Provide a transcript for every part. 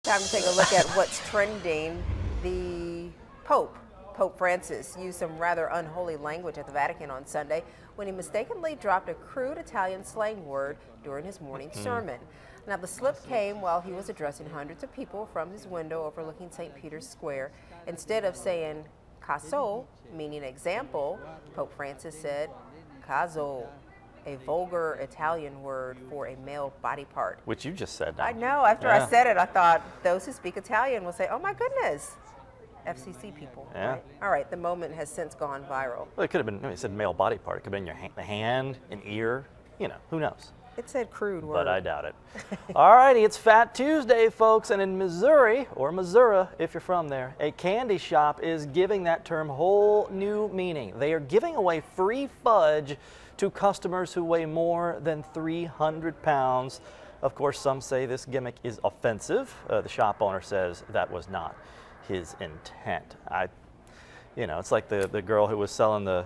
Time to take a look at what's trending. The Pope Francis, used some rather unholy language at the Vatican on Sunday when he mistakenly dropped a crude Italian slang word during his morning sermon. Now, the slip came while he was addressing hundreds of people from his window overlooking St. Peter's Square. Instead of saying caso, meaning example, Pope Francis said caso, a vulgar Italian word for a male body part. Which you just said now. I know. After I said it, I thought those who speak Italian will say, oh my goodness, FCC people. Yeah. Right? All right, the moment has since gone viral. Well, it could have been, it said male body part. It could have been your hand, an ear, you know, who knows. It said crude word. But I doubt it. All righty, it's Fat Tuesday, folks, and in Missouri, or Missouri, if you're from there, a candy shop is giving that term whole new meaning. They are giving away free fudge to customers who weigh more than 300 pounds. Of course, some say this gimmick is offensive. The shop owner says that was not his intent. It's like the girl who was selling the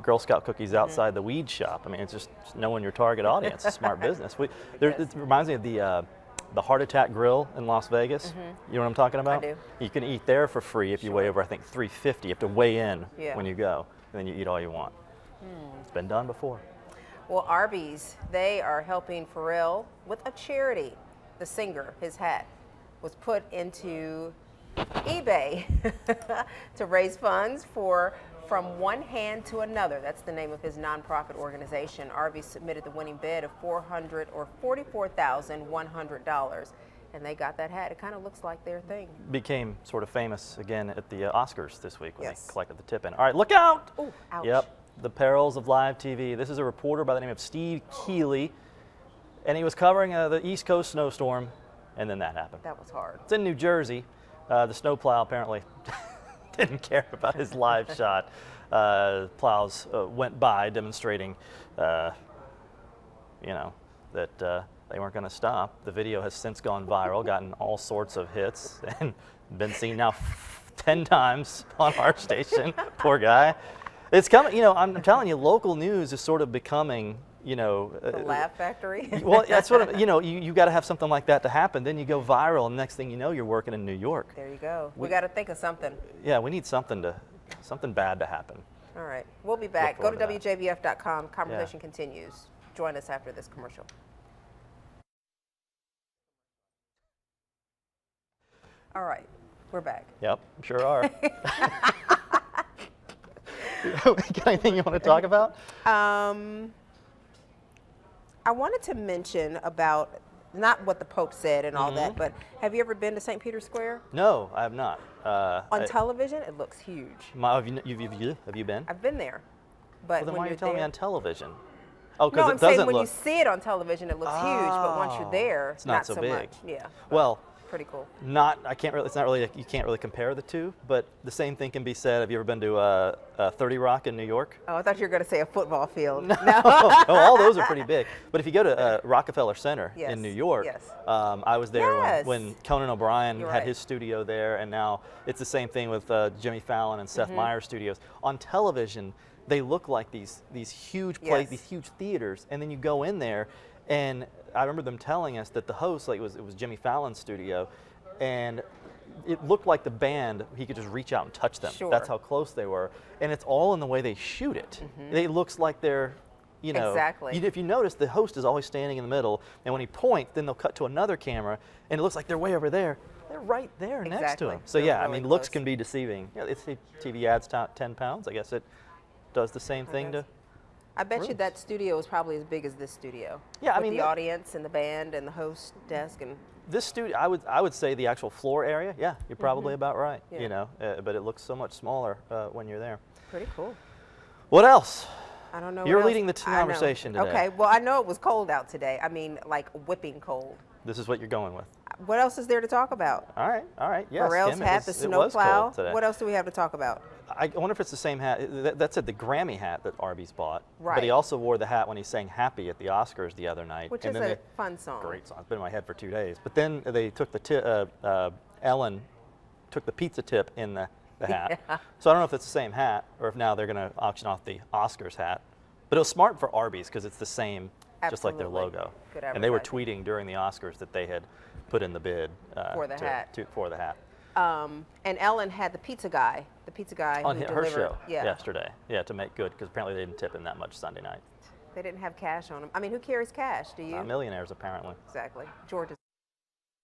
Girl Scout cookies outside the weed shop. I mean, it's just knowing your target audience. It's smart business. It reminds me of the Heart Attack Grill in Las Vegas. You know what I'm talking about? I do. You can eat there for free if you weigh over, I think, 350. You have to weigh in when you go, and then you eat all you want. It's been done before. Well, Arby's, they are helping Pharrell with a charity. The singer, his hat, was put into eBay to raise funds for From One Hand to Another. That's the name of his nonprofit organization. Arby's submitted the winning bid of $44,100, and they got that hat. It kind of looks like their thing. Became sort of famous again at the Oscars this week when they collected the tip in. All right, look out! Oh, ouch. Yep, the perils of live TV. This is a reporter by the name of Steve Keeley, and he was covering the East Coast snowstorm, and then that happened. That was hard. It's in New Jersey. The snowplow apparently didn't care about his live shot. Plows went by demonstrating, that they weren't going to stop. The video has since gone viral, gotten all sorts of hits, and been seen now 10 times on our station. Poor guy. It's coming, I'm telling you, local news is sort of becoming, the Laugh Factory. Well, that's what, you got to have something like that to happen. Then you go viral, and next thing you know, you're working in New York. There you go. We got to think of something. Yeah, we need something bad to happen. All right. We'll be back. Go to WJBF.com. Conversation continues. Join us after this commercial. All right. We're back. Yep, sure are. Got anything you want to talk about? I wanted to mention about not what the Pope said and all that, but have you ever been to St. Peter's Square? No, I have not. On television, it looks huge. Have you been? I've been there. But well, then why are you telling me on television? Oh, because it doesn't look. When you see it on television, it looks huge, but once you're there, it's not so big. Much. Yeah. Well, pretty cool. It's not really. You can't really compare the two, but the same thing can be said. Have you ever been to 30 Rock in New York? Oh, I thought you were going to say a football field. No, all those are pretty big. But if you go to Rockefeller Center in New York, I was there when Conan O'Brien had his studio there, and now it's the same thing with Jimmy Fallon and Seth Meyers studios. On television, they look like these huge places, these huge theaters, and then you go in there, and I remember them telling us that the host, it was Jimmy Fallon's studio, and it looked like the band, he could just reach out and touch them. Sure. That's how close they were. And it's all in the way they shoot it. It looks like they're, Exactly. If you notice, the host is always standing in the middle, and when he points, then they'll cut to another camera, and it looks like they're way over there. They're right there next to him. So they're really looks close. Can be deceiving. It's TV ads 10 pounds. I guess it does the same thing to. I bet you that studio is probably as big as this studio. Yeah, with the audience and the band and the host desk and. This studio, I would say the actual floor area. Yeah, you're probably about right. Yeah. But it looks so much smaller when you're there. Pretty cool. What else? I don't know. You're leading the conversation today. Okay. Well, I know it was cold out today. I mean, like whipping cold. This is what you're going with. What else is there to talk about? All right. Yes, Pharrell's hat, the snowplow. Today. What else do we have to talk about? I wonder if it's the same hat. That said the Grammy hat that Arby's bought. Right. But he also wore the hat when he sang "Happy" at the Oscars the other night. Which is a fun song. Great song. It's been in my head for 2 days. But then they took Ellen took the pizza tip in the hat. Yeah. So I don't know if it's the same hat or if now they're going to auction off the Oscars hat. But it was smart for Arby's because it's the same, just like their logo. Good and they were advertising. tweeting during the Oscars that they had put in the bid For the hat. For the hat. And Ellen had the pizza guy On who her delivered. show Yeah. yesterday. Yeah, to make good, because apparently they didn't tip him that much Sunday night. They didn't have cash on them. I mean, who carries cash? Do you? Millionaires, apparently. Exactly. Georgia.